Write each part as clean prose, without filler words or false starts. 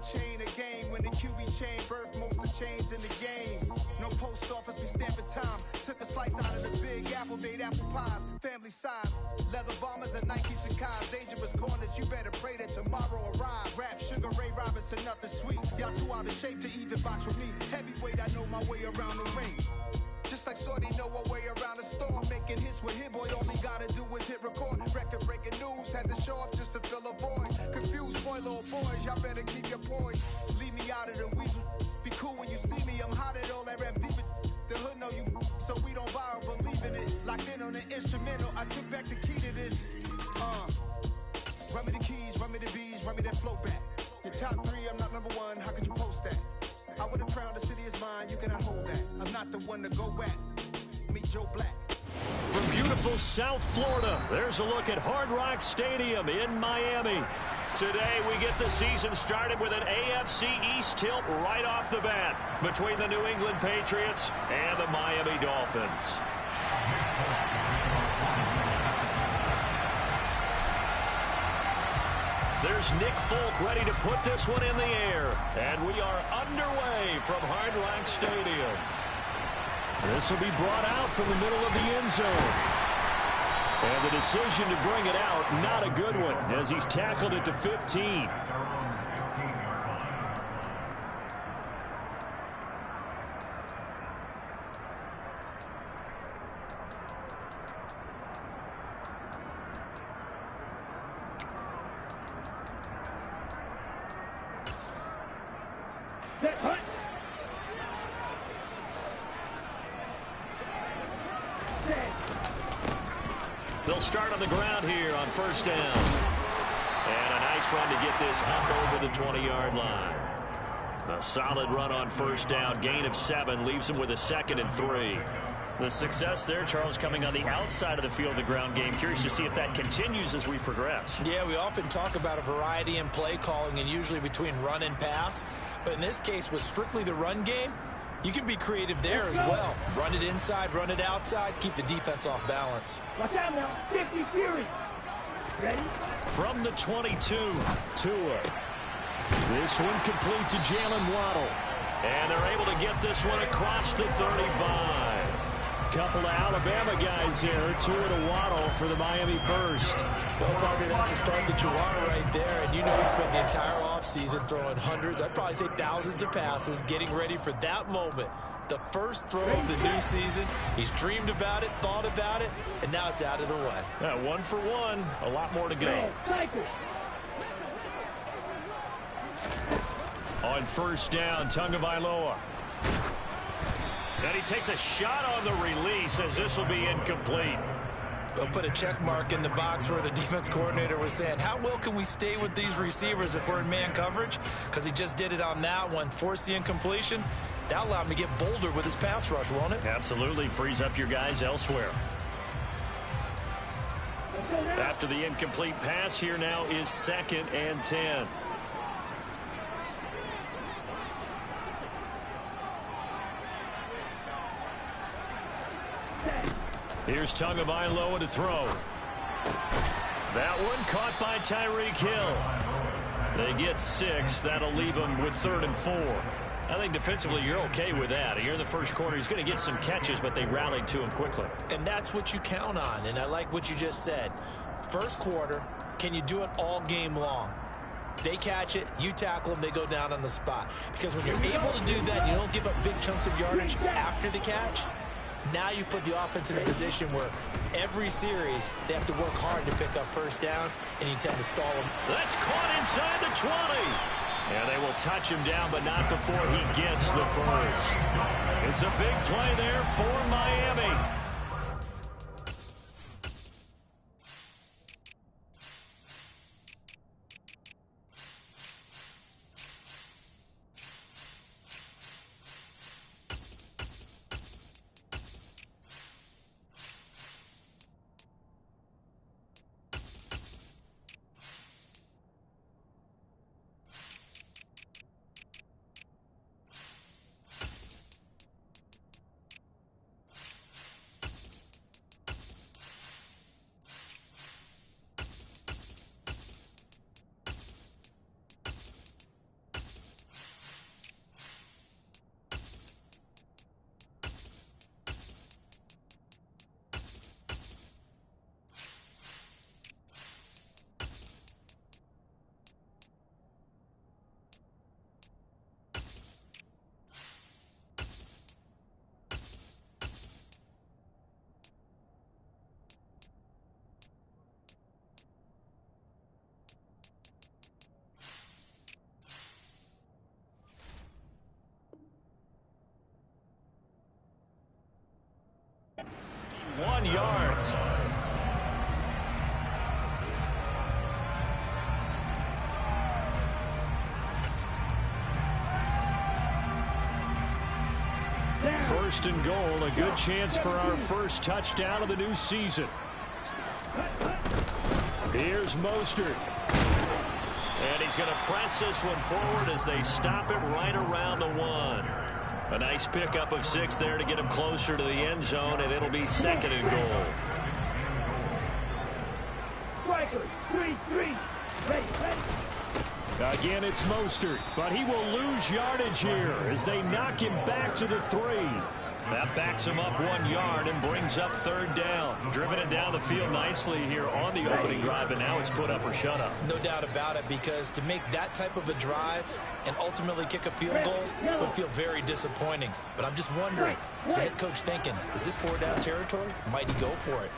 chain a game. When the QB chain birthed most of chains in the game. No post office, we stamping time. Took a slice out of the big apple, made apple pies. Family size, leather bombers and Nikes and Kais. Dangerous corners, you better pray that tomorrow arrives. Rap, Sugar Ray Robinson, nothing sweet. Y'all too out of shape to even box with me. Heavyweight, I know my way around the ring. Just like Shorty know her way around the storm. Making hits with Hit Boy, all he gotta do is hit record. Record breaking news, had to show up just to fill a void. Confused boy, little boys, y'all better keep your poise. Leave me out of the weasel. Be cool when you see me, I'm hot at all that rap deep. The hood know you, so we don't borrow, believe in it. Locked in on the instrumental, I took back the key to this. Run me the keys, run me the bees, run me that flow back. Your top three, I'm not number one, how could you post that? I would have crowned the city is mine, you cannot hold that. I'm not the one to go at. Meet Joe Black. From beautiful South Florida, there's a look at Hard Rock Stadium in Miami. Today, we get the season started with an AFC East tilt right off the bat between the New England Patriots and the Miami Dolphins. There's Nick Folk ready to put this one in the air. And we are underway from Hard Rock Stadium. This will be brought out from the middle of the end zone. And the decision to bring it out, not a good one, as he's tackled at the 15. They'll start on the ground here on first down. And a nice run to get this up over the 20-yard line. A solid run on first down. Gain of 7 leaves him with a 2nd and 3. The success there, Charles, coming on the outside of the field, the ground game. Curious to see if that continues as we progress. Yeah, we often talk about a variety in play calling and usually between run and pass. But in this case, with strictly the run game, you can be creative there as well. Run it inside, run it outside, keep the defense off balance. Watch out now, 50 Fury. Ready? From the 22, Tua. This one complete to Jalen Waddle. And they're able to get this one across the 35. Couple of Alabama guys here, Tua to Waddle for the Miami first. Well, probably that's the start that you want right there. And you know he spent the entire offseason throwing hundreds, I'd probably say thousands of passes, getting ready for that moment. The first throw of the new season. He's dreamed about it, thought about it, and now it's out of the way. Yeah, 1 for 1. A lot more to go. On first down, Tagovailoa. And he takes a shot on the release as this will be incomplete. They'll put a check mark in the box where the defense coordinator was saying, how well can we stay with these receivers if we're in man coverage? Because he just did it on that one. Force the incompletion. That allowed him to get bolder with his pass rush, won't it? Absolutely. Frees up your guys elsewhere. After the incomplete pass, here now is 2nd and 10. Here's Tagovailoa to throw. That one caught by Tyreek Hill. They get 6. That'll leave them with 3rd and 4. I think defensively you're okay with that. Here in the first quarter, he's going to get some catches, but they rallied to him quickly. And that's what you count on, and I like what you just said. First quarter, can you do it all game long? They catch it, you tackle them, they go down on the spot. Because when you're able to do that, you don't give up big chunks of yardage after the catch. Now you put the offense in a position where every series they have to work hard to pick up first downs, and you tend to stall them. That's caught inside the 20. And they will touch him down, but not before he gets the first. It's a big play there for Miami. 1 yard. First and goal, a good chance for our first touchdown of the new season. Here's Mostert. And he's going to press this one forward as they stop it right around the 1. A nice pickup of 6 there to get him closer to the end zone, and it'll be second and goal. Strikers, 3-3. Ready. Again, it's Mostert, but he will lose yardage here as they knock him back to the 3. That backs him up 1 yard and brings up third down. Driven it down the field nicely here on the opening drive, and now it's put up or shut up. No doubt about it, because to make that type of a drive and ultimately kick a field goal would feel very disappointing. But I'm just wondering, is the head coach thinking, is this 4-down territory? Might he go for it?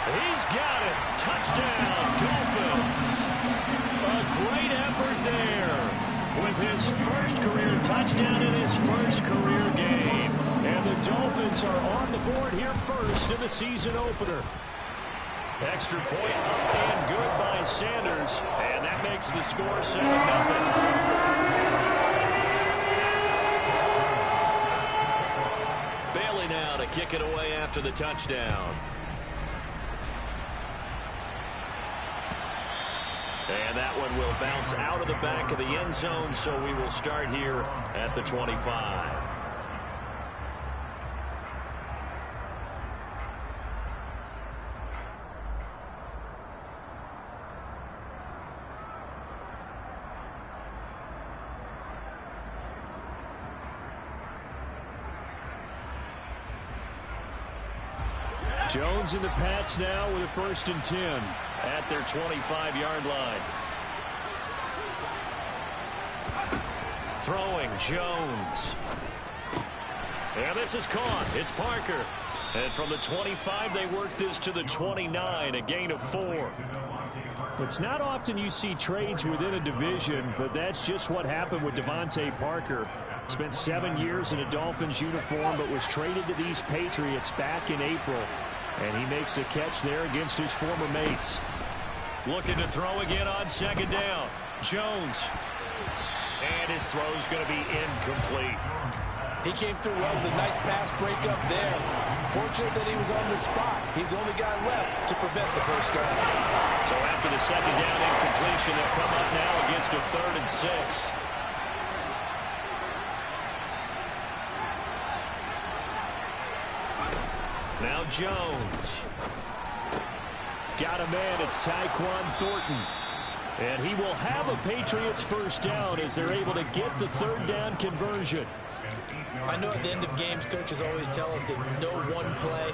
He's got it. Touchdown, Dolphins. A great effort there with his first career touchdown in his first career game. And the Dolphins are on the board here first in the season opener. Extra point up and good by Sanders. And that makes the score 7-0. Bailey now to kick it away after the touchdown. And that one will bounce out of the back of the end zone, so we will start here at the 25. Jones in the Pats now with a 1st and 10 at their 25-yard line. Throwing, Jones. And this is caught. It's Parker. And from the 25, they work this to the 29, a gain of 4. It's not often you see trades within a division, but that's just what happened with Devontae Parker. Spent 7 years in a Dolphins uniform, but was traded to these Patriots back in April. And he makes the catch there against his former mates. Looking to throw again on 2nd down. Jones. And his throw's going to be incomplete. He came through well with a nice pass breakup there. Fortunate that he was on the spot. He's the only guy left to prevent the first down. So after the 2nd down incompletion, they'll come up now against a 3rd and 6. Now Jones. Got a man. It's Tyquan Thornton. And he will have a Patriots first down as they're able to get the 3rd down conversion. I know at the end of games, coaches always tell us that no one play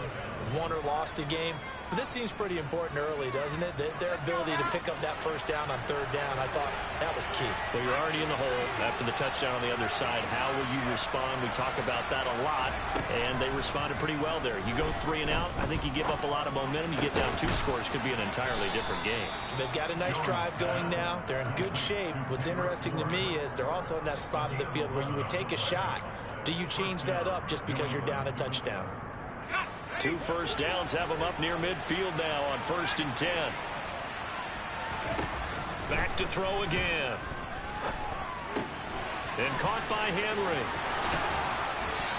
won or lost a game. But this seems pretty important early, doesn't it? Their ability to pick up that first down on 3rd down, I thought that was key. Well, you're already in the hole after the touchdown on the other side. How will you respond? We talk about that a lot, and they responded pretty well there. You go 3 and out, I think you give up a lot of momentum. You get down 2 scores, could be an entirely different game. So they've got a nice drive going now. They're in good shape. What's interesting to me is they're also in that spot of the field where you would take a shot. Do you change that up just because you're down a touchdown? 2 first downs have them up near midfield now on 1st and 10. Back to throw again. And caught by Henry.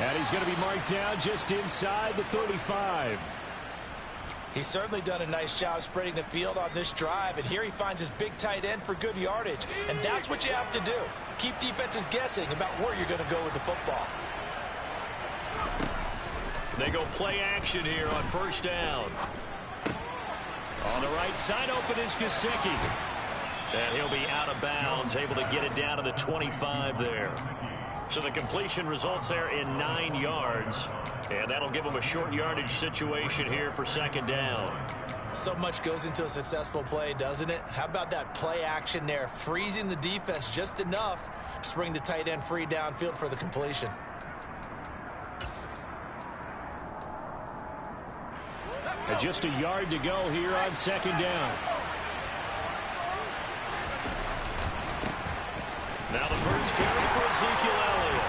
And he's going to be marked down just inside the 35. He's certainly done a nice job spreading the field on this drive, and here he finds his big tight end for good yardage. And that's what you have to do. Keep defenses guessing about where you're going to go with the football. They go play action here on 1st down. On the right side, open is Gesicki. And he'll be out of bounds, able to get it down to the 25 there. So the completion results there in 9 yards. And that'll give them a short yardage situation here for 2nd down. So much goes into a successful play, doesn't it? How about that play action there? Freezing the defense just enough to bring the tight end free downfield for the completion. Just a yard to go here on 2nd down. Now the first carry for Ezekiel Elliott.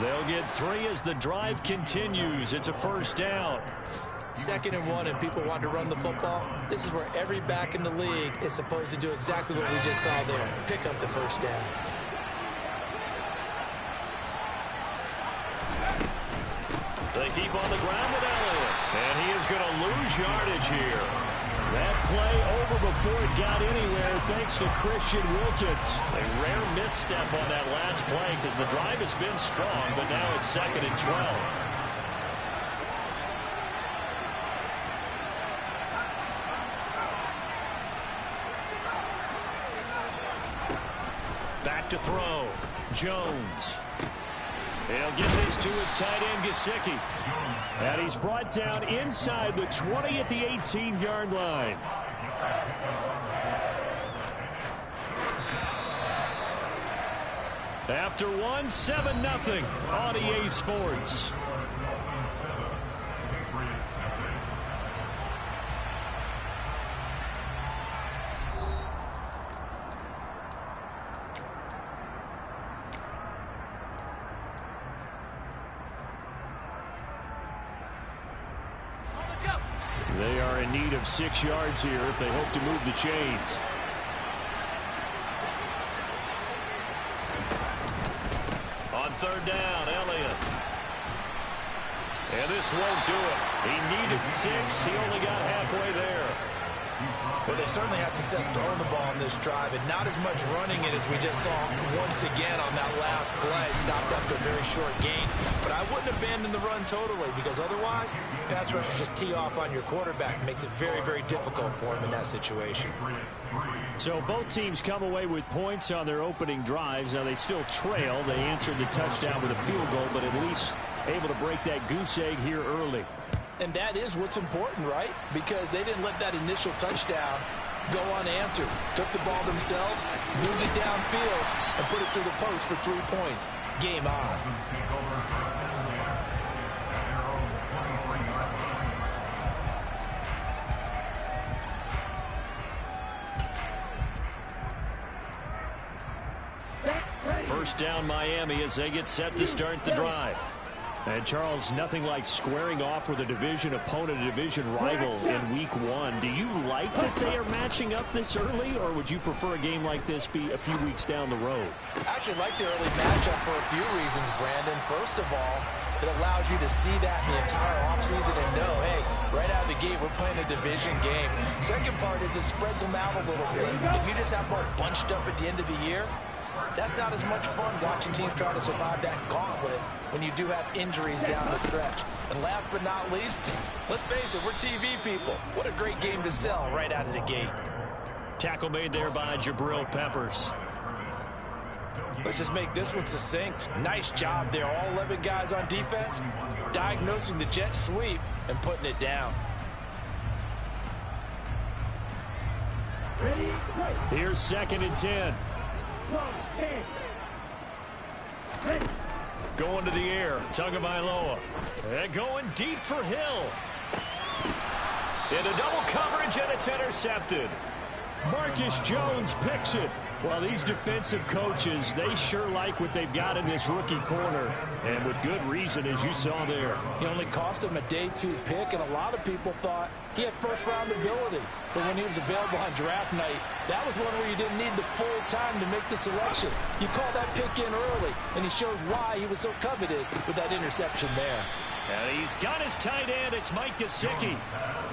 They'll get 3 as the drive continues. It's a first down. 2nd and 1 and people want to run the football. This is where every back in the league is supposed to do exactly what we just saw there. Pick up the first down. They keep on the ground with Elliott. And he is going to lose yardage here. That play over before it got anywhere thanks to Christian Wilkins. A rare misstep on that last play because the drive has been strong, but now it's 2nd and 12. Back to throw. Jones. He'll get this to his tight end, Gesicki. And he's brought down inside the 20 at the 18-yard line. After one, 7-0 on EA Sports. They are in need of 6 yards here if they hope to move the chains. On 3rd down, Elliott. And this won't do it. He needed 6. He only got halfway there. Well, they certainly had success throwing the ball in this drive, and not as much running it as we just saw once again on that last play. Stopped after a very short gain. But I wouldn't abandon the run totally, because otherwise, pass rushers just tee off on your quarterback. It makes it very, very difficult for him in that situation. So both teams come away with points on their opening drives. Now they still trail. They answered the touchdown with a field goal, but at least able to break that goose egg here early. And that is what's important, right? Because they didn't let that initial touchdown go unanswered. Took the ball themselves, moved it downfield, and put it through the post for 3 points. Game on. First down, Miami, as they get set to start the drive. And, Charles, nothing like squaring off with a division opponent, a division rival in Week 1. Do you like that they are matching up this early, or would you prefer a game like this be a few weeks down the road? I actually like the early matchup for a few reasons, Brandon. First of all, it allows you to see that the entire offseason and know, hey, right out of the gate, we're playing a division game. Second part is it spreads them out a little bit. If you just have them all bunched up at the end of the year, that's not as much fun watching teams try to survive that gauntlet when you do have injuries down the stretch. And last but not least, let's face it, we're TV people. What a great game to sell right out of the gate. Tackle made there by Jabril Peppers. Let's just make this one succinct. Nice job there. All 11 guys on defense, diagnosing the jet sweep and putting it down. Here's 2nd and 10. Going to the air, Tagovailoa. And going deep for Hill. Into double coverage, and it's intercepted. Marcus Jones picks it. Well, these defensive coaches, they sure like what they've got in this rookie corner. And with good reason, as you saw there. He only cost him a day 2 pick, and a lot of people thought he had first-round ability. But when he was available on draft night, that was one where you didn't need the full time to make the selection. You call that pick in early, and he shows why he was so coveted with that interception there. And he's got his tight end. It's Mike Gesicki.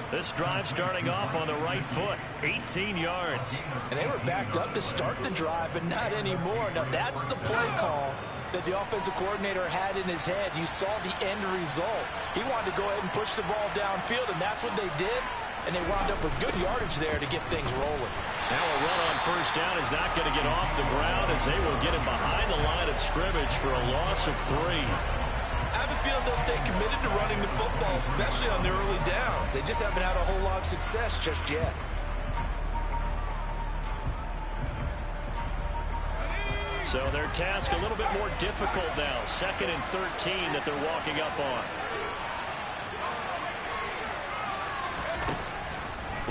This drive starting off on the right foot, 18 yards. And they were backed up to start the drive, but not anymore. Now, that's the play call that the offensive coordinator had in his head. You saw the end result. He wanted to go ahead and push the ball downfield, and that's what they did. And they wound up with good yardage there to get things rolling. Now a run on first down is not going to get off the ground as they will get him behind the line of scrimmage for a loss of 3. I have a feeling they'll stay committed to running the football, especially on their early downs. They just haven't had a whole lot of success just yet. So their task a little bit more difficult now. 2nd and 13 that they're walking up on.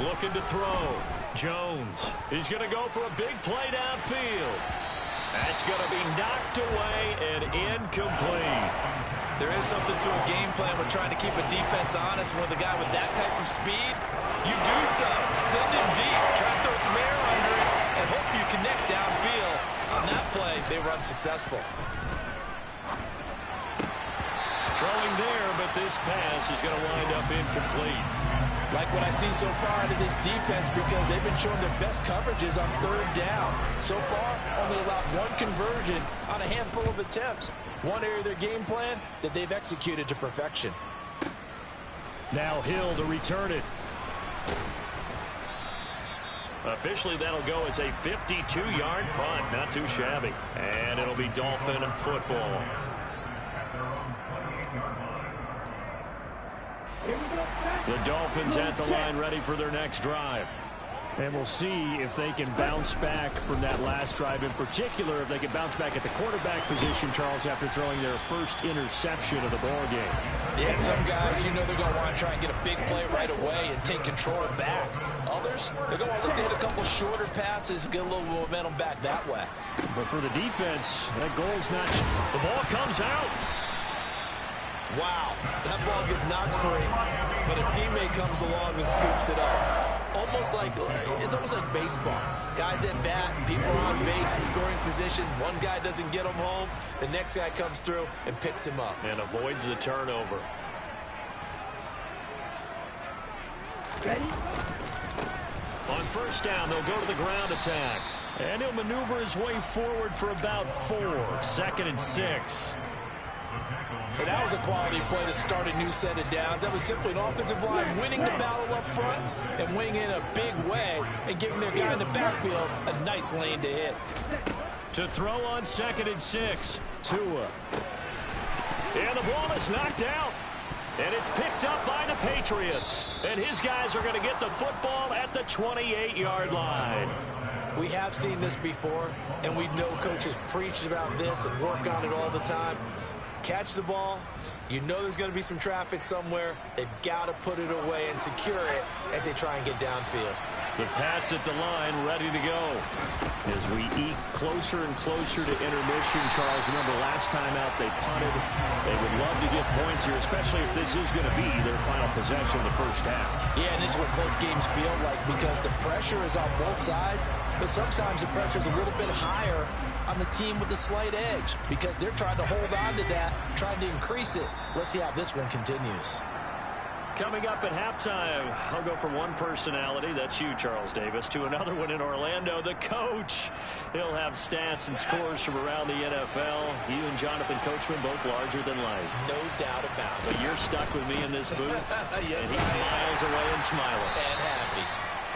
Looking to throw. Jones is going to go for a big play downfield. That's going to be knocked away and incomplete. There is something to a game plan with trying to keep a defense honest. With a guy with that type of speed, you do so. Send him deep. Try to throw some air under it and hope you connect downfield. On that play, they were unsuccessful. Throwing there, but this pass is going to wind up incomplete. Like what I see so far out of this defense, because they've been showing their best coverages on third down. So far, only allowed one conversion on a handful of attempts. One area of their game plan that they've executed to perfection. Now Hill to return it. Officially, that'll go as a 52-yard punt. Not too shabby. And it'll be Dolphin football. The Dolphins at the line ready for their next drive. And we'll see if they can bounce back from that last drive. In particular, if they can bounce back at the quarterback position, Charles, after throwing their first interception of the ball game. Yeah, and some guys, you know they're going to want to try and get a big play right away and take control back. Others, they're going to look to hit a couple shorter passes, get a little momentum back that way. But for the defense, that goal's not... The ball comes out. Wow, that ball gets knocked free, but a teammate comes along and scoops it up. It's almost like baseball. Guys at bat, people are on base in scoring position. One guy doesn't get him home. The next guy comes through and picks him up. And avoids the turnover. Ready? On first down, they'll go to the ground attack. And he'll maneuver his way forward for about 4. 2nd and 6. And that was a quality play to start a new set of downs. That was simply an offensive line winning the battle up front and winning in a big way and giving their guy in the backfield a nice lane to hit. To throw on 2nd and 6, Tua. And the ball is knocked out. And it's picked up by the Patriots. And his guys are going to get the football at the 28-yard line. We have seen this before, and we know coaches preach about this and work on it all the time. Catch the ball. You know there's going to be some traffic somewhere. They've got to put it away and secure it as they try and get downfield. The Pats at the line, ready to go. As we eke closer and closer to intermission, Charles, remember last time out they punted. They would love to get points here, especially if this is going to be their final possession of the first half. Yeah, and this is what close games feel like because the pressure is on both sides, but sometimes the pressure is a little bit higher on the team with the slight edge because they're trying to hold on to that, trying to increase it. Let's see how this one continues. Coming up at halftime, I'll go from one personality, that's you, Charles Davis, to another one in Orlando, the coach. He'll have stats and scores from around the NFL. You and Jonathan Coachman, both larger than life. No doubt about it. But you're stuck with me in this booth, yes, and he's miles away and smiling. And happy.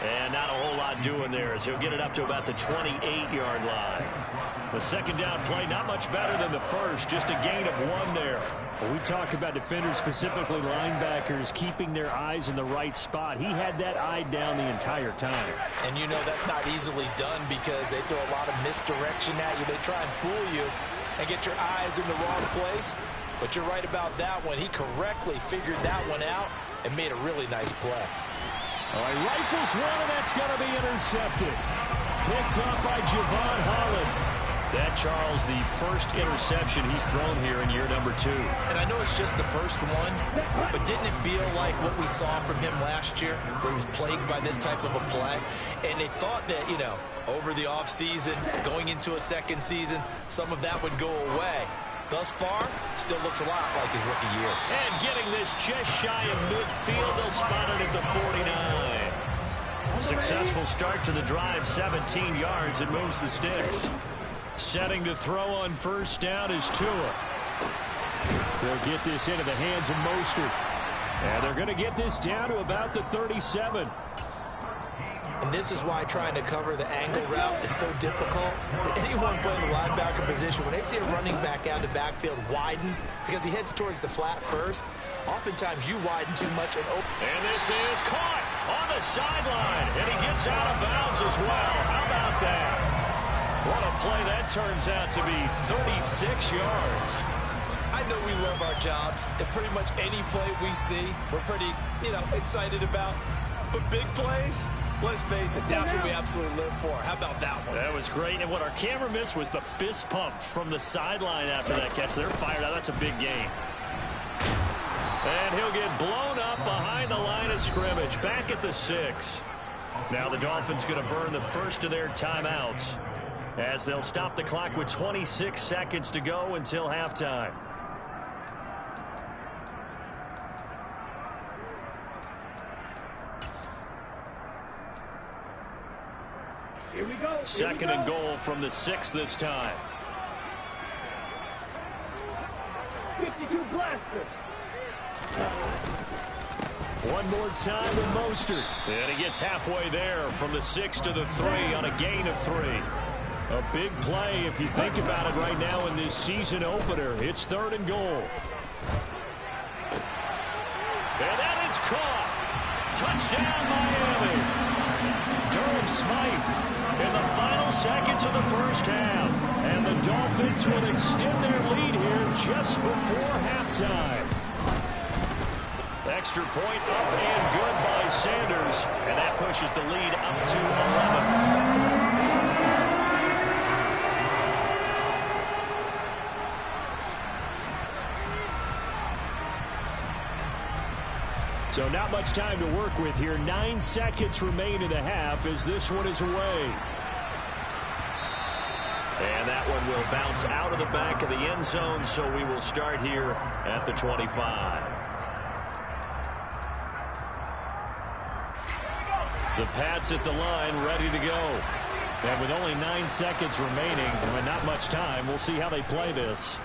And not a whole lot doing there as he'll get it up to about the 28-yard line. The second down play, not much better than the first, just a gain of 1 there. Well, we talk about defenders, specifically linebackers, keeping their eyes in the right spot. He had that eye down the entire time. And you know that's not easily done because they throw a lot of misdirection at you. They try and fool you and get your eyes in the wrong place. But you're right about that one. He correctly figured that one out and made a really nice play. All right, rifles one, and that's going to be intercepted. Picked up by Javon Holland. That, Charles, the first interception he's thrown here in year number 2. And I know it's just the first one, but didn't it feel like what we saw from him last year, where he was plagued by this type of a play? And they thought that, you know, over the offseason, going into a second season, some of that would go away. Thus far, still looks a lot like his rookie year. And getting this just shy of midfield, they'll spot it at the 49. Successful start to the drive, 17 yards. It moves the sticks. Setting to throw on first down is Tua. They'll get this into the hands of Mostert. And they're going to get this down to about the 37. And this is why trying to cover the angle route is so difficult. Anyone playing the linebacker position, when they see a running back out of the backfield widen, because he heads towards the flat first, oftentimes you widen too much and open. And this is caught on the sideline. And he gets out of bounds as well. How about that? What a play that turns out to be, 36 yards. I know we love our jobs, and pretty much any play we see, we're pretty, excited about. But big plays, Let's face it, that's what we absolutely live for. How about that one? That was great. And what our camera missed was the fist pump from the sideline after that catch. They're fired out. That's a big gain. And he'll get blown up behind the line of scrimmage. Back at the 6. Now the Dolphins going to burn the first of their timeouts as they'll stop the clock with 26 seconds to go until halftime. Here we go. Second and goal from the 6 this time. 52 blaster. One more time with Mostert. And he gets halfway there from the 6 to the 3 on a gain of 3. A big play if you think about it right now in this season opener. It's third and goal. And that is caught. Touchdown, Miami. Durham Smythe in the final seconds of the first half. And the Dolphins will extend their lead here just before halftime. Extra point up and good by Sanders. And that pushes the lead up to 11. So not much time to work with here. 9 seconds remain in the half as this one is away. And that one will bounce out of the back of the end zone, so we will start here at the 25. The Pats at the line, ready to go. And with only 9 seconds remaining, and not much time, we'll see how they play this.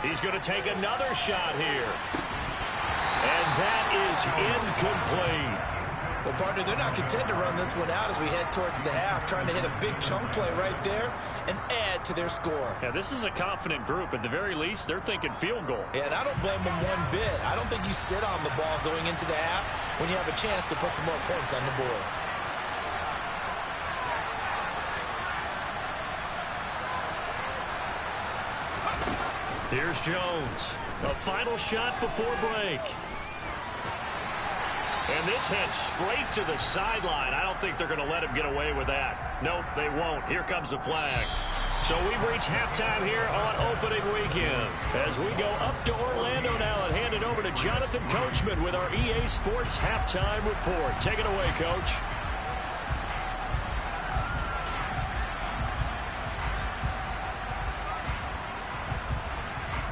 He's going to take another shot here. And that is incomplete. Well, partner, they're not content to run this one out as we head towards the half, trying to hit a big chunk play right there and add to their score. Yeah, this is a confident group. At the very least, they're thinking field goal. Yeah, and I don't blame them one bit. I don't think you sit on the ball going into the half when you have a chance to put some more points on the board. Here's Jones. A final shot before break. And this heads straight to the sideline. I don't think they're going to let him get away with that. Nope, they won't. Here comes the flag. So we've reached halftime here on opening weekend. As we go up to Orlando now and hand it over to Jonathan Coachman with our EA Sports Halftime Report. Take it away, Coach.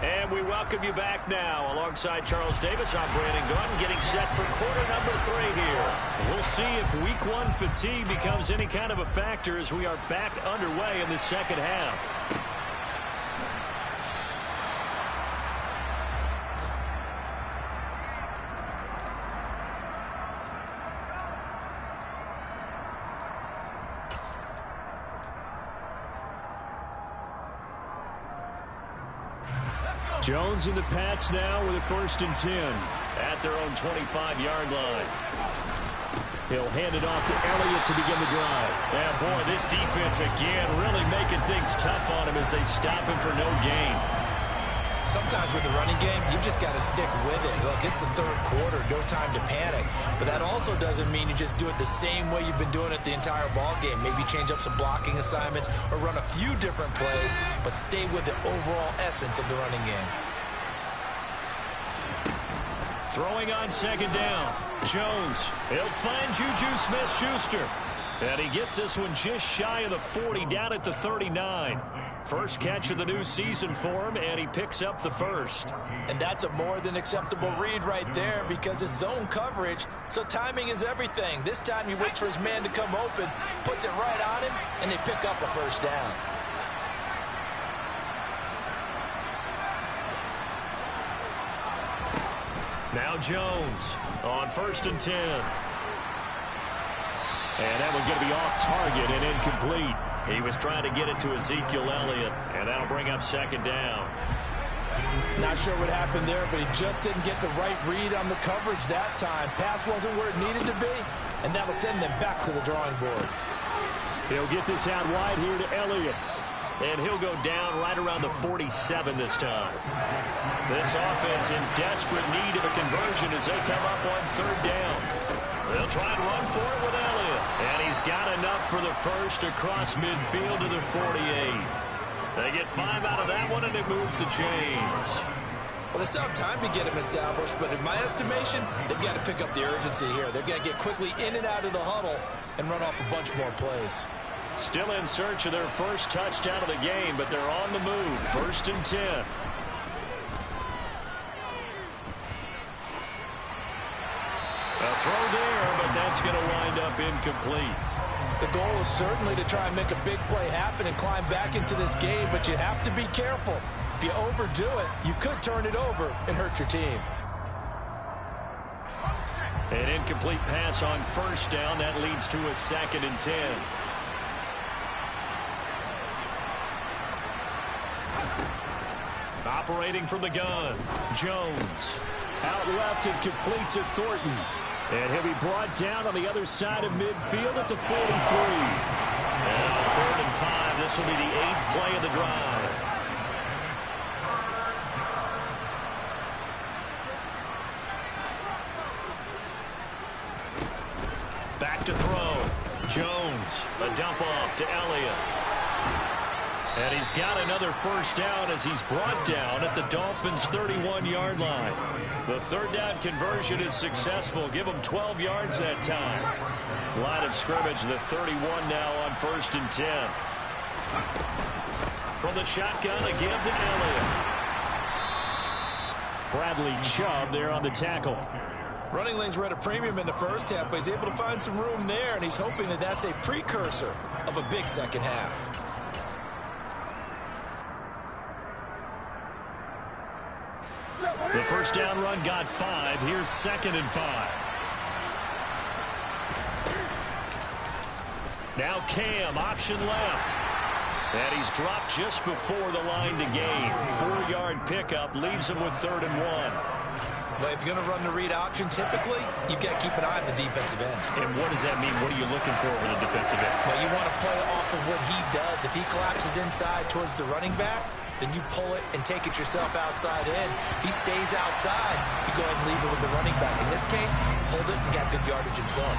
And we welcome you back now. Alongside Charles Davis, I'm Brandon Gunn, getting set for quarter number 3 here. We'll see if week 1 fatigue becomes any kind of a factor as we are back underway in the second half. Jones and the Pats now with a 1st and 10 at their own 25-yard line. He'll hand it off to Elliott to begin the drive. And boy, this defense again really making things tough on him as they stop him for no gain. Sometimes with the running game, you've just got to stick with it. Look, it's the third quarter, no time to panic. But that also doesn't mean you just do it the same way you've been doing it the entire ball game. Maybe change up some blocking assignments or run a few different plays, but stay with the overall essence of the running game. Throwing on second down. Jones. He'll find Juju Smith-Schuster. And he gets this one just shy of the 40, down at the 39. First catch of the new season for him, and he picks up the first. And that's a more than acceptable read right there because it's zone coverage, so timing is everything. This time he waits for his man to come open, puts it right on him, and they pick up a first down. Now Jones on 1st and 10. And that one's going to be off target and incomplete. He was trying to get it to Ezekiel Elliott, and that'll bring up second down. Not sure what happened there, but he just didn't get the right read on the coverage that time. Pass wasn't where it needed to be, and that'll send them back to the drawing board. He'll get this out wide here to Elliott, and he'll go down right around the 47 this time. This offense in desperate need of a conversion as they come up on 3rd down. They'll try and run for it with Elliott. And he's got enough for the first across midfield to the 48. They get 5 out of that one, and it moves the chains. Well, they still have time to get him established, but in my estimation, they've got to pick up the urgency here. They've got to get quickly in and out of the huddle and run off a bunch more plays. Still in search of their first touchdown of the game, but they're on the move. 1st and 10. A throw there, but that's going to wind up incomplete. The goal is certainly to try and make a big play happen and climb back into this game, but you have to be careful. If you overdo it, you could turn it over and hurt your team. An incomplete pass on 1st down. That leads to a 2nd and 10. Operating from the gun, Jones. Out left and complete to Thornton. And he'll be brought down on the other side of midfield at the 43. And on 3rd and 5, this will be the 8th play of the drive. Back to throw. Jones, a dump off to Elliott. And he's got another 1st down as he's brought down at the Dolphins' 31-yard line. The 3rd down conversion is successful. Give them 12 yards that time. Line of scrimmage, the 31 now on 1st and 10. From the shotgun, a give to Elliott. Bradley Chubb there on the tackle. Running lanes were at a premium in the first half, but he's able to find some room there, and he's hoping that that's a precursor of a big second half. The 1st down run got 5. Here's 2nd and 5. Now Cam, option left. And he's dropped just before the line to gain. 4-yard pickup leaves him with 3rd and 1. Well, if you're going to run the read option, typically, you've got to keep an eye on the defensive end. And what does that mean? What are you looking for with a defensive end? Well, you want to play off of what he does. If he collapses inside towards the running back, then you pull it and take it yourself outside in. If he stays outside, you go ahead and leave it with the running back. In this case, pulled it and got good yardage himself.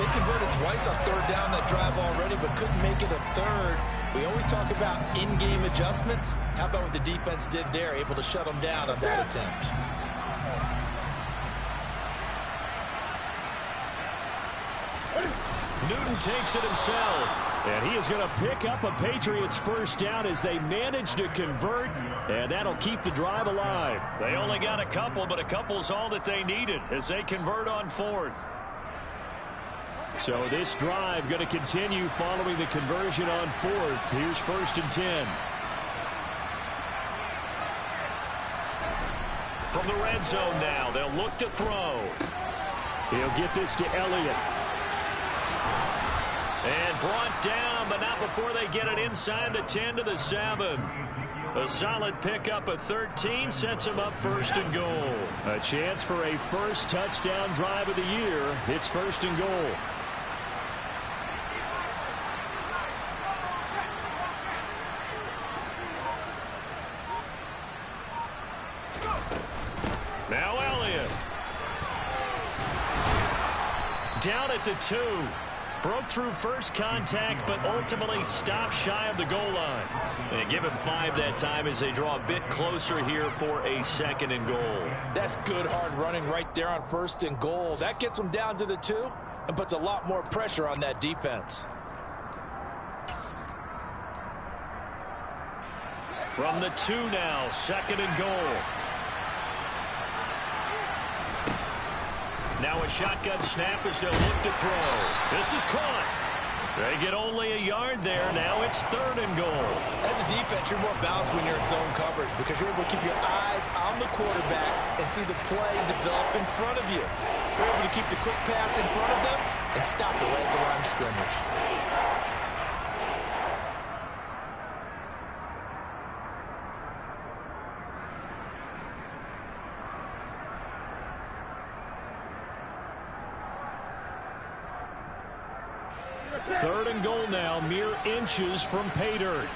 They converted twice on 3rd down that drive already, but couldn't make it a 3rd. We always talk about in-game adjustments. How about what the defense did there, able to shut them down on that attempt? Newton takes it himself. And he is going to pick up a Patriots 1st down as they manage to convert. And that'll keep the drive alive. They only got a couple, but a couple's all that they needed as they convert on 4th. So this drive going to continue following the conversion on 4th. Here's 1st and 10. From the red zone now, they'll look to throw. He'll get this to Elliott. And brought down, but not before they get it inside the 10 to the 7. A solid pickup of 13 sets him up 1st and goal. A chance for a first touchdown drive of the year. It's 1st and goal. Now Elliott. Down at the 2. Broke through first contact, but ultimately stopped shy of the goal line. They give him 5 that time as they draw a bit closer here for a 2nd and goal. That's good hard running right there on 1st and goal. That gets them down to the 2 and puts a lot more pressure on that defense. From the 2 now, 2nd and goal. Now a shotgun snap as they'll look to throw. This is caught. They get only a yard there. Now it's 3rd and goal. As a defense, you're more balanced when you're in zone coverage because you're able to keep your eyes on the quarterback and see the play develop in front of you. You're able to keep the quick pass in front of them and stop it right at the line of scrimmage. Third and goal now, mere inches from pay dirt.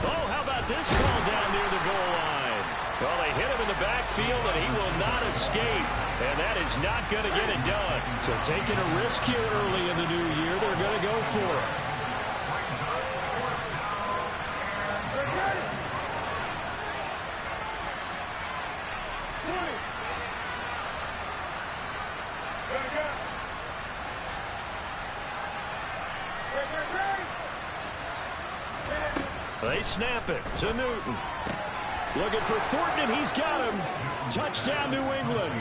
Oh, how about this call down near the goal line? Well, they hit him in the backfield, and he will not escape. And that is not going to get it done. So taking a risk here early in the new year, they're going to go for it. They snap it to Newton. Looking for Thornton, and he's got him. Touchdown, New England.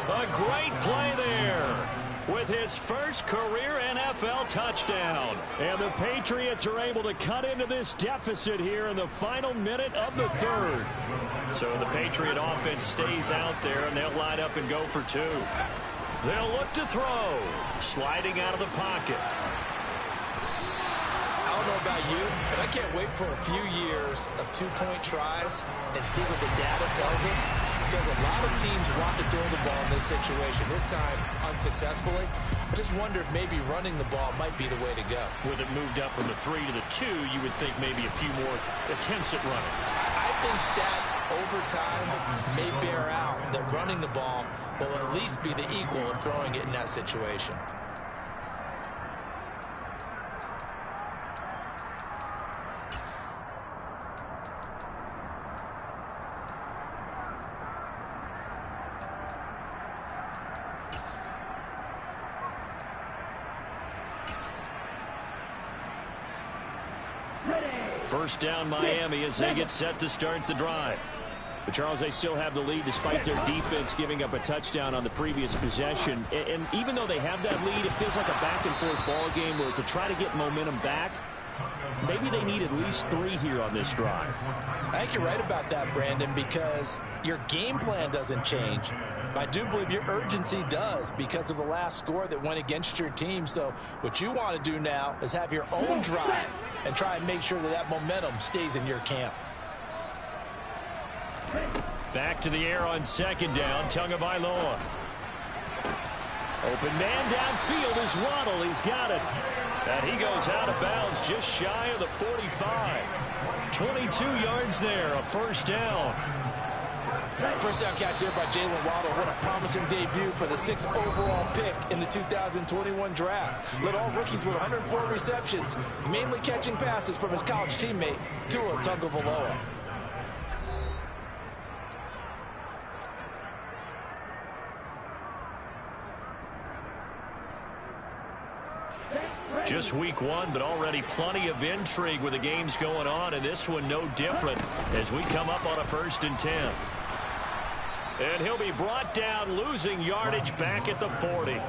A great play there with his first career NFL touchdown. And the Patriots are able to cut into this deficit here in the final minute of the third. So the Patriot offense stays out there, and they'll line up and go for two. They'll look to throw. Sliding out of the pocket. I don't know about you, but I can't wait for a few years of two-point tries and see what the data tells us, because a lot of teams want to throw the ball in this situation, this time unsuccessfully. I just wonder if maybe running the ball might be the way to go. With it moved up from the 3 to the 2, you would think maybe a few more attempts at running. I think stats over time may bear out that running the ball will at least be the equal of throwing it in that situation. First down, Miami, as they get set to start the drive. But, Charles, they still have the lead despite their defense giving up a touchdown on the previous possession. And even though they have that lead, it feels like a back-and-forth ball game where to try to get momentum back, maybe they need at least 3 here on this drive. I think you're right about that, Brandon, because your game plan doesn't change. I do believe your urgency does because of the last score that went against your team. So what you want to do now is have your own drive and try and make sure that that momentum stays in your camp. Back to the air on second down, Tagovailoa. Open man downfield is Waddle. He's got it. And he goes out of bounds just shy of the 45. 22 yards there, a first down. First down catch there by Jalen Waddle. What a promising debut for the 6th overall pick in the 2021 draft. Led all rookies with 104 receptions, mainly catching passes from his college teammate, Tua Tagovailoa. Just week 1, but already plenty of intrigue with the games going on, and this one no different as we come up on a 1st and 10. And he'll be brought down, losing yardage back at the 40.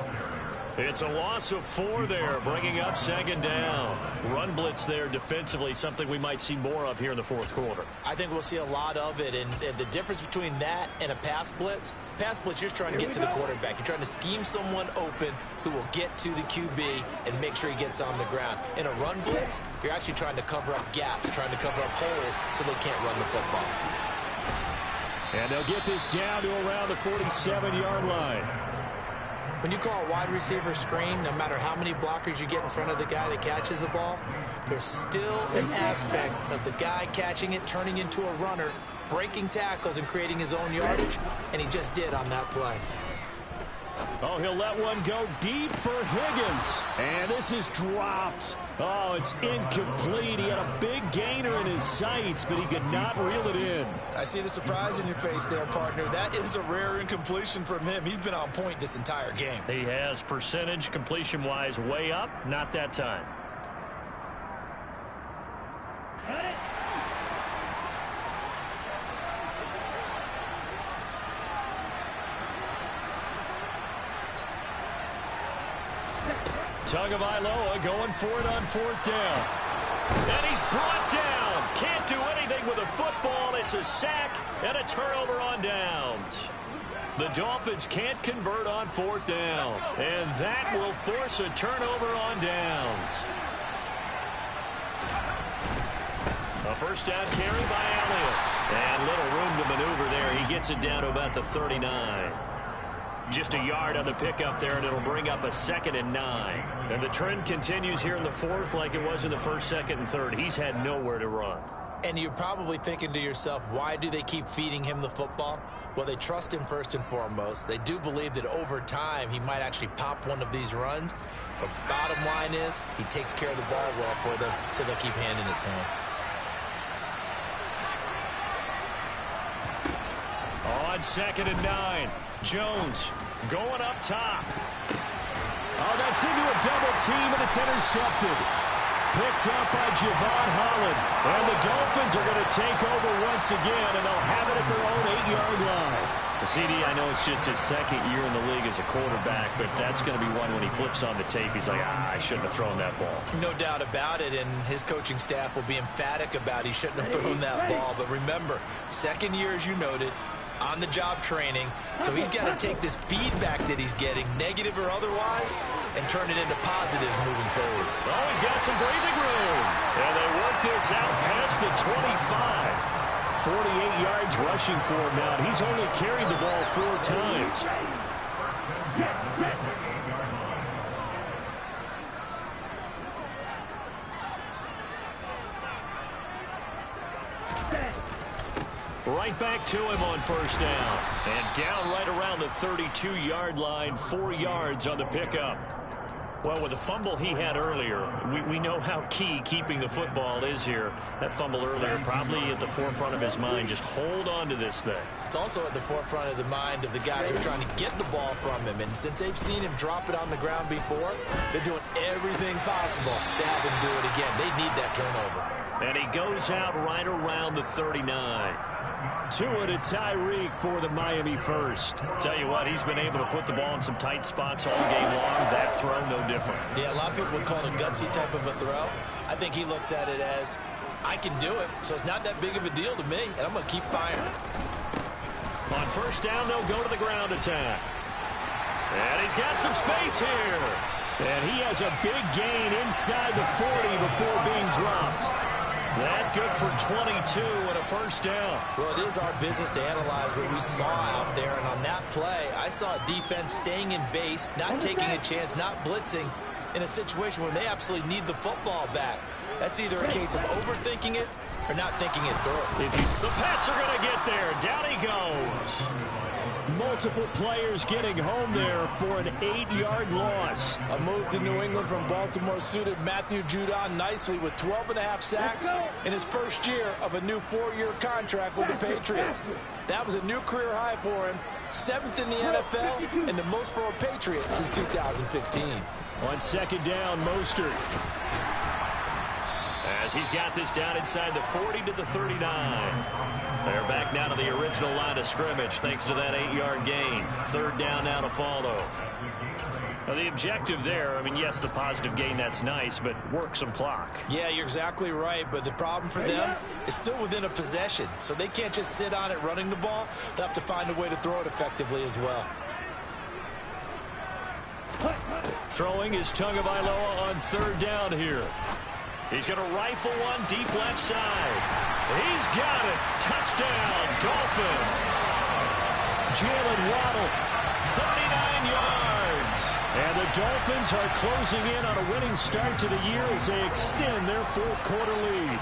It's a loss of 4 there, bringing up 2nd down. Run blitz there defensively, something we might see more of here in the 4th quarter. I think we'll see a lot of it, and the difference between that and a pass blitz, you're trying to get to the quarterback. You're trying to scheme someone open who will get to the QB and make sure he gets on the ground. In a run blitz, you're actually trying to cover up gaps, trying to cover up holes so they can't run the football. And they'll get this down to around the 47-yard line. When you call a wide receiver screen, no matter how many blockers you get in front of the guy that catches the ball, there's still an aspect of the guy catching it, turning into a runner, breaking tackles and creating his own yardage, and he just did on that play. Oh, he'll let one go deep for Higgins. And this is dropped. Oh, it's incomplete. He had a big gainer in his sights, but he could not reel it in. I see the surprise in your face there, partner. That is a rare incompletion from him. He's been on point this entire game. He has percentage completion-wise way up. Not that time. Tagovailoa going for it on 4th down. And he's brought down. Can't do anything with a football. It's a sack and a turnover on downs. The Dolphins can't convert on 4th down. And that will force a turnover on downs. A first down carry by Elliott. And little room to maneuver there. He gets it down to about the 39. Just a yard on the pickup there, and it'll bring up a 2nd and 9. And the trend continues here in the 4th like it was in the 1st, 2nd, and 3rd. He's had nowhere to run. And you're probably thinking to yourself, why do they keep feeding him the football? Well, they trust him first and foremost. They do believe that over time he might actually pop one of these runs. But bottom line is he takes care of the ball well for them, so they'll keep handing it to him. On 2nd and 9, Jones going up top. Oh, that's into a double team, and it's intercepted. Picked up by Javon Holland. And the Dolphins are going to take over once again, and they'll have it at their own 8-yard line. The CD, I know it's just his 2nd year in the league as a quarterback, but that's going to be one when he flips on the tape. He's like, I shouldn't have thrown that ball. No doubt about it, and his coaching staff will be emphatic about he shouldn't have thrown that ball. But remember, 2nd year, as you noted, on-the-job training, so he's got to take this feedback that he's getting, negative or otherwise, and turn it into positives moving forward. Oh, he's got some breathing room. And they work this out past the 25. 48 yards rushing for him now. He's only carried the ball 4 times. Right back to him on 1st down. And down right around the 32-yard line, 4 yards on the pickup. Well, with the fumble he had earlier, we know how key keeping the football is here. That fumble earlier probably at the forefront of his mind. Just hold on to this thing. It's also at the forefront of the mind of the guys who are trying to get the ball from him. And since they've seen him drop it on the ground before, they're doing everything possible to have him do it again. They need that turnover. And he goes out right around the 39. Tua to Tyreek for the Miami first. Tell you what, he's been able to put the ball in some tight spots all game long. That throw, no different. Yeah, a lot of people would call it a gutsy type of a throw. I think he looks at it as, I can do it, so it's not that big of a deal to me, and I'm going to keep firing. On 1st down, they'll go to the ground attack. And he's got some space here. And he has a big gain inside the 40 before being dropped. That good for 22 and a 1st down. Well, it is our business to analyze what we saw out there. And on that play, I saw a defense staying in base, not taking a chance, not blitzing in a situation where they absolutely need the football back. That's either a case of overthinking it or not thinking it through. The Pats are going to get there. Down he goes. Multiple players getting home there for an 8-yard loss. A move to New England from Baltimore suited Matthew Judon nicely with 12.5 sacks in his first year of a new 4-year contract with the Patriots. That was a new career high for him, 7th in the NFL, and the most for a Patriot since 2015. On 2nd down, Mostert. As he's got this down inside the 40 to the 39. They're back now to the original line of scrimmage thanks to that 8-yard gain. 3rd down now to follow. Now the objective there, I mean, yes, the positive gain, that's nice, but work some clock. Yeah, you're exactly right, but the problem for them is still within a possession, so they can't just sit on it running the ball. They'll have to find a way to throw it effectively as well. Throwing is Tagovailoa on 3rd down here. He's going to rifle one deep left side. He's got it. Touchdown, Dolphins. Jalen Waddle, 39 yards. And the Dolphins are closing in on a winning start to the year as they extend their 4th quarter lead.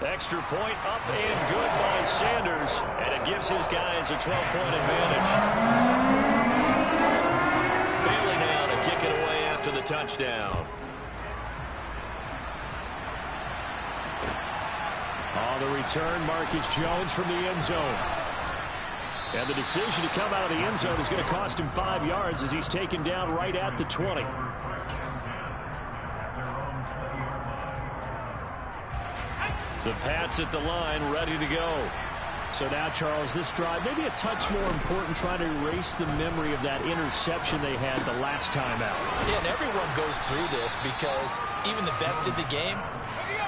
Extra point up and good by Sanders. And it gives his guys a 12-point advantage. Bailey now to kick it away after the touchdown. On the return, Marcus Jones from the end zone. And the decision to come out of the end zone is going to cost him 5 yards as he's taken down right at the 20. The Pats at the line, ready to go. So now, Charles, this drive, maybe a touch more important, trying to erase the memory of that interception they had the last time out. Yeah, and everyone goes through this because even the best in the game,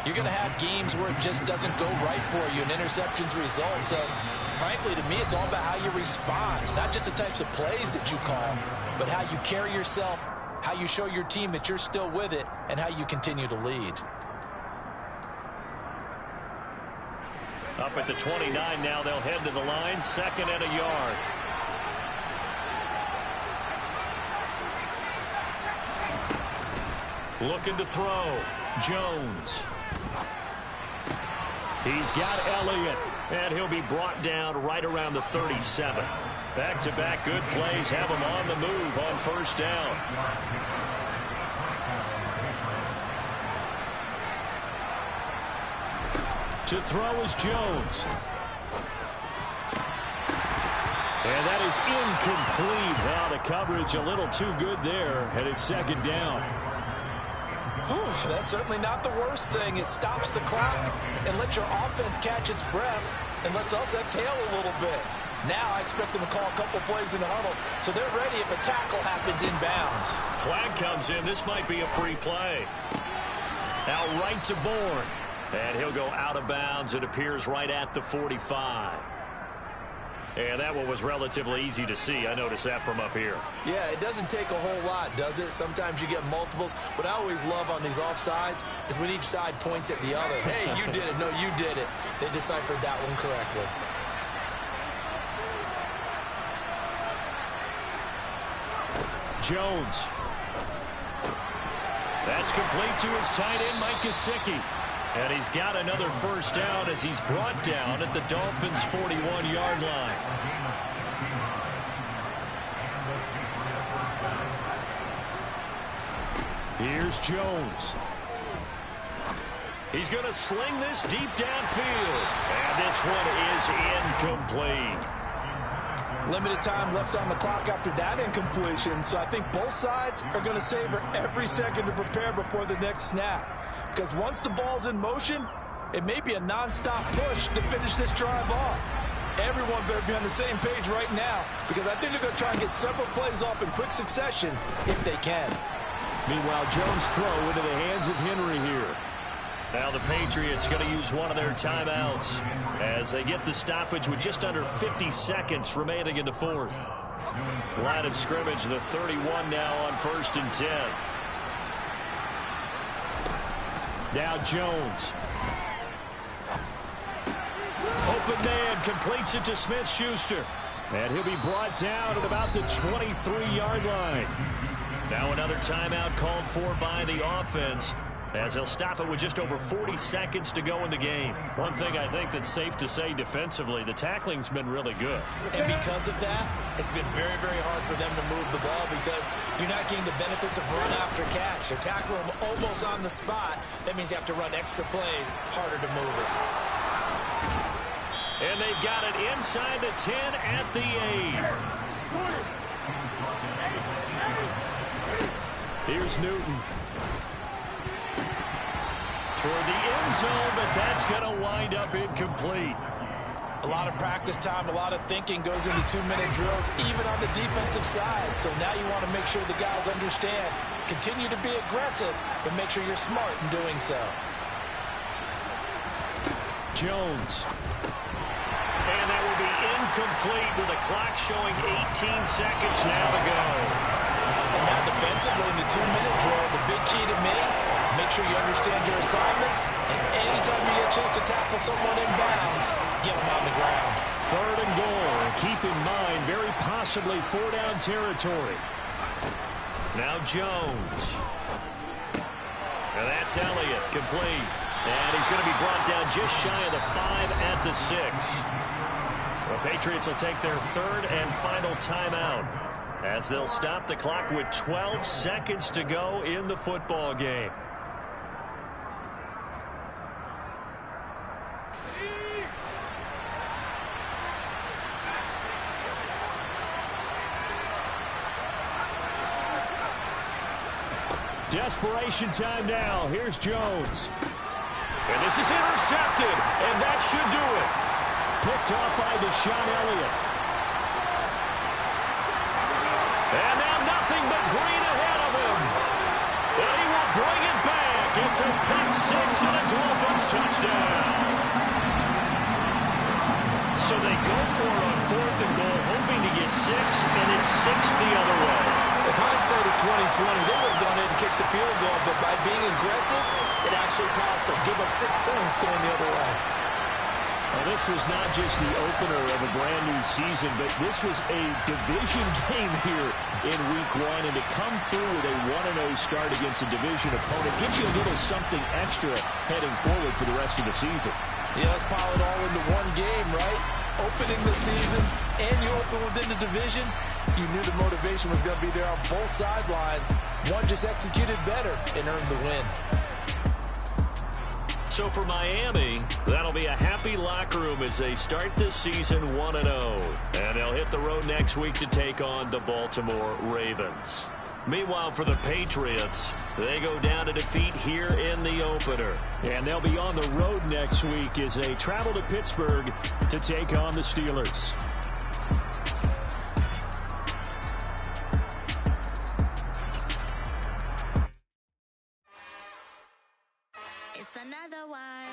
you're going to have games where it just doesn't go right for you, and interceptions result. So, frankly, to me, it's all about how you respond, not just the types of plays that you call, but how you carry yourself, how you show your team that you're still with it, and how you continue to lead. Up at the 29 now, they'll head to the line, 2nd and a yard. Looking to throw. Jones. He's got Elliott, and he'll be brought down right around the 37. Back-to-back good plays have him on the move on first down. To throw is Jones. And that is incomplete. Well, the coverage a little too good there, and it's second down. Whew, that's certainly not the worst thing. It stops the clock and lets your offense catch its breath and lets us exhale a little bit. Now I expect them to call a couple plays in the huddle so they're ready if a tackle happens inbounds. Flag comes in. This might be a free play. Now right to Bourne. And he'll go out of bounds. It appears right at the 45. And that one was relatively easy to see. I noticed that from up here. Yeah, it doesn't take a whole lot, does it? Sometimes you get multiples. What I always love on these offsides is when each side points at the other. Hey, you did it. No, you did it. They deciphered that one correctly. Jones. That's complete to his tight end, Mike Gesicki. And he's got another first down as he's brought down at the Dolphins' 41-yard line. Here's Jones. He's going to sling this deep downfield. And this one is incomplete. Limited time left on the clock after that incompletion, so I think both sides are going to savor every second to prepare before the next snap. Because once the ball's in motion, it may be a non-stop push to finish this drive off. Everyone better be on the same page right now, because I think they're going to try and get several plays off in quick succession if they can. Meanwhile, Jones' throw into the hands of Henry here. Now the Patriots going to use one of their timeouts as they get the stoppage with just under 50 seconds remaining in the fourth. Line of scrimmage, the 31 now on first and 10. Now Jones. Open man, completes it to Smith-Schuster. And he'll be brought down at about the 23-yard line. Now another timeout called for by the offense, as they'll stop it with just over 40 seconds to go in the game. One thing I think that's safe to say defensively, the tackling's been really good. And because of that, it's been very, very hard for them to move the ball because you're not getting the benefits of run after catch. They're tackling them almost on the spot. That means you have to run extra plays, harder to move it. And they've got it inside the 10 at the 8. Here's Newton. Toward the end zone, but that's going to wind up incomplete. A lot of practice time, a lot of thinking goes into 2-minute drills, even on the defensive side. So now you want to make sure the guys understand. Continue to be aggressive, but make sure you're smart in doing so. Jones. And that will be incomplete with the clock showing 18 seconds now to go. And now defensively in the 2-minute drill, the big key to me, make sure you understand your assignments, and anytime you get a chance to tackle someone in bounds, get them on the ground. Third and goal, and keep in mind, very possibly 4-down territory. Now Jones. And that's Elliott, complete. And he's going to be brought down just shy of the 5 at the 6. The Patriots will take their third and final timeout, as they'll stop the clock with 12 seconds to go in the football game. Desperation time now. Here's Jones. And this is intercepted, and that should do it. Picked off by Deshaun Elliott. And now nothing but green ahead of him. And he will bring it back. It's a pick six and a Dolphins touchdown. So they go for it on fourth and goal, hoping to get 6, and it's 6 the other way. If hindsight is 20/20, they would have gone in and kicked the field goal, but by being aggressive, it actually cost them. Give up 6 points going the other way. Well, this was not just the opener of a brand-new season, but this was a division game here in Week 1, and to come through with a 1-0 start against a division opponent gives you a little something extra heading forward for the rest of the season. Yeah, let's pile it all into one game, right? Opening the season, and you open within the division. You knew the motivation was going to be there on both sidelines. One just executed better and earned the win. So for Miami, that'll be a happy locker room as they start this season 1-0. And they'll hit the road next week to take on the Baltimore Ravens. Meanwhile, for the Patriots, they go down to defeat here in the opener. And they'll be on the road next week as they travel to Pittsburgh to take on the Steelers. It's another one.